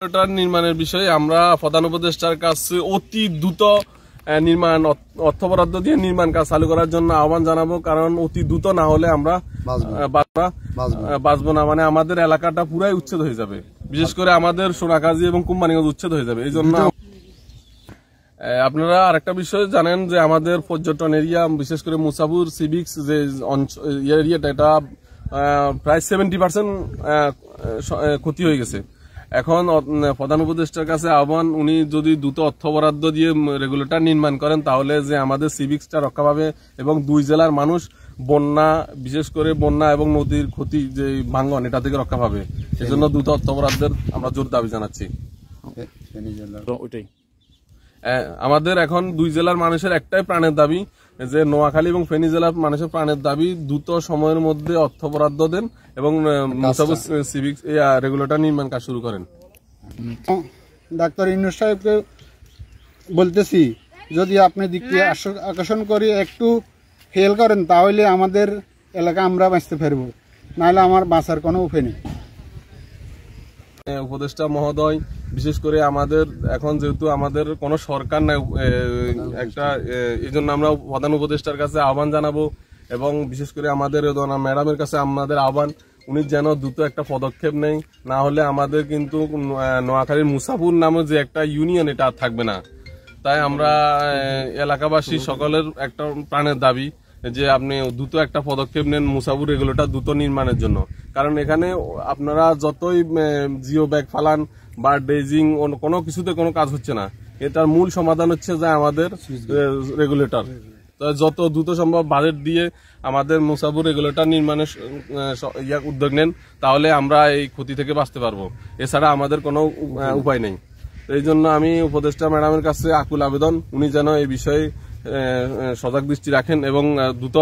নির্মাণের বিষয়ে আমরা প্রধান উপদেষ্টার কাছে অতি দ্রুত নির্মাণ অর্থ বরাদ্দ দিয়ে নির্মাণ কাজ চালু করার জন্য আহ্বান জানাবো। কারণ অতি দ্রুত না হলে আমরা বাঁচবো না, মানে আমাদের এলাকাটা পুরাই উচ্ছেদ হয়ে যাবে, বিশেষ করে আমাদের সোনাগাজী এবং কোম্পানিগঞ্জ উচ্ছেদ হয়ে যাবে। এই জন্য আপনারা আরেকটা বিষয় জানেন যে আমাদের পর্যটন এরিয়া, বিশেষ করে মুসাফুর সিভিক্স যে এরিয়াটা, এটা প্রায় 70% ক্ষতি হয়ে গেছে। এখন প্রধান উপদেষ্টার কাছে আহ্বান, উনি যদি দ্রুত অর্থ বরাদ্দ দিয়ে রেগুলেটর নির্মাণ করেন তাহলে যে আমাদের সিভিক্সটা রক্ষা পাবে এবং দুই জেলার মানুষ বন্যা, বিশেষ করে বন্যা এবং নদীর ক্ষতি যে ভাঙ্গন, এটা থেকে রক্ষা পাবে। এজন্য দ্রুত অর্থ বরাদ্দের আমরা জোর দাবি জানাচ্ছি। আমাদের এখন দুই জেলার মানুষের একটাই প্রাণের দাবি যে নোয়াখালী এবং ফেনী জেলার মানুষের প্রাণের দাবি দ্রুত সময়ের মধ্যে অর্থ বরাদ্দ দেন এবং সিভিক্স রেগুলেটর নির্মাণ কাজ শুরু করেন। ডাক্তার ইউনূস সাহেবকে বলতেছি, যদি আপনি দিকটি আকর্ষণ করে একটু হেল করেন তাহলে আমাদের এলাকা আমরা বাঁচতে পারবো, নাহলে আমার বাঁচার কোনো উপায় নেই। উপদেষ্টা মহোদয়, বিশেষ করে আমাদের এখন যেহেতু আমাদের কোনো সরকার নাই একটা, এই জন্য আমরা প্রধান উপদেষ্টার কাছে আহ্বান জানাবো এবং বিশেষ করে আমাদের ম্যাডামের কাছে আমাদের আহ্বান, উনি যেন দ্রুত একটা পদক্ষেপ নেই, না হলে আমাদের কিন্তু নোয়াখালীর মুসাফুর নামে যে একটা ইউনিয়ন, এটা আর থাকবে না। তাই আমরা এলাকাবাসী সকলের একটা প্রাণের দাবি যে আপনি দ্রুত একটা পদক্ষেপ নেন মুসাফুর রেগুলেটর দ্রুত নির্মাণের জন্য। কারণ এখানে আপনারা যতই জিও ব্যাগ ফালান বা ড্রেজিং, কোনো কিছুতে কোনো কাজ হচ্ছে না। এটার মূল সমাধান হচ্ছে যে আমাদের রেগুলেটর, যত দ্রুত সম্ভব বাজেট দিয়ে আমাদের মুসাফুর রেগুলেটর নির্মাণের উদ্যোগ নেন, তাহলে আমরা এই ক্ষতি থেকে বাঁচতে পারবো। এছাড়া আমাদের কোনো উপায় নেই। এই জন্য আমি উপদেষ্টা ম্যাডামের কাছে আকুল আবেদন, উনি যেন এই বিষয়ে সজাগ দৃষ্টি রাখেন এবং দ্রুত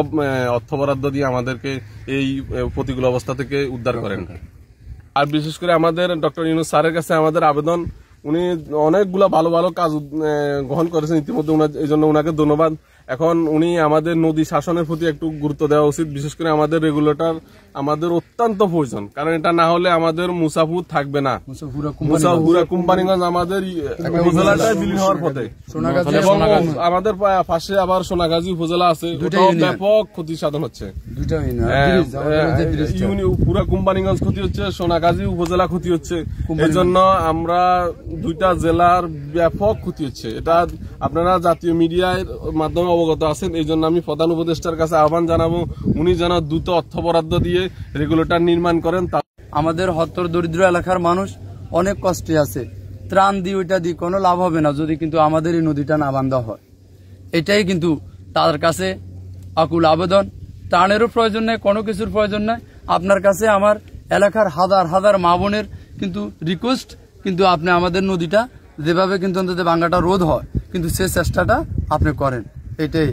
অর্থ বরাদ্দ দিয়ে আমাদেরকে এই প্রতিকূল অবস্থা থেকে উদ্ধার করেন। আর বিশেষ করে আমাদের ডক্টর ইউনূস স্যারের কাছে আমাদের আবেদন, উনি অনেকগুলো ভালো ভালো কাজ গ্রহণ করেছেন ইতিমধ্যে, এই জন্য ওনাকে ধন্যবাদ। এখন উনি আমাদের নদী শাসনের প্রতি একটু গুরুত্ব দেওয়া উচিত, বিশেষ করে আমাদের রেগুলেটর আমাদের অত্যন্ত প্রয়োজন। কারণ এটা না হলে আমাদের মুসাফুর থাকবে না, মুসাফুরা কোম্পানিগঞ্জ আমাদের উপজেলাটাই বিলীন হওয়ার পথে, এবং আমাদের পাশে আবার সোনাগাজী উপজেলা আছে, ব্যাপক ক্ষতি সাধন হচ্ছে। পুরা কোম্পানিগঞ্জ ক্ষতি হচ্ছে, সোনাগাজী উপজেলা ক্ষতি হচ্ছে। এই জন্য আমরা দুইটা জেলার ব্যাপক ক্ষতি হচ্ছে, এটা আপনারা জাতীয় মিডিয়ার মাধ্যমে অবগত আছেন। এই জন্য আমি প্রধান উপদেষ্টার কাছে আহ্বান জানাবো, উনি যেন দ্রুত অর্থ বরাদ্দ দিয়ে রেগুলেটর নির্মাণ করেন। আমাদের হত্তর দরিদ্র এলাকার মানুষ অনেক কষ্টে আছে, ত্রাণ দিয়ে ওইটা দিয়ে কোনো লাভ হবে না যদি কিন্তু আমাদের এই নদীটা না বান্ধা হয়। এটাই কিন্তু তার কাছে আকুল আবেদন। ত্রাণেরও প্রয়োজন নেই, কোনো কিছুর প্রয়োজন নেই। আপনার কাছে আমার এলাকার হাজার হাজার মা বোনের কিন্তু রিকোয়েস্ট, কিন্তু আপনি আমাদের নদীটা যেভাবে কিন্তু অন্তত ভাঙ্গাটা রোধ হয়, কিন্তু সে চেষ্টাটা আপনি করেন, এটাই।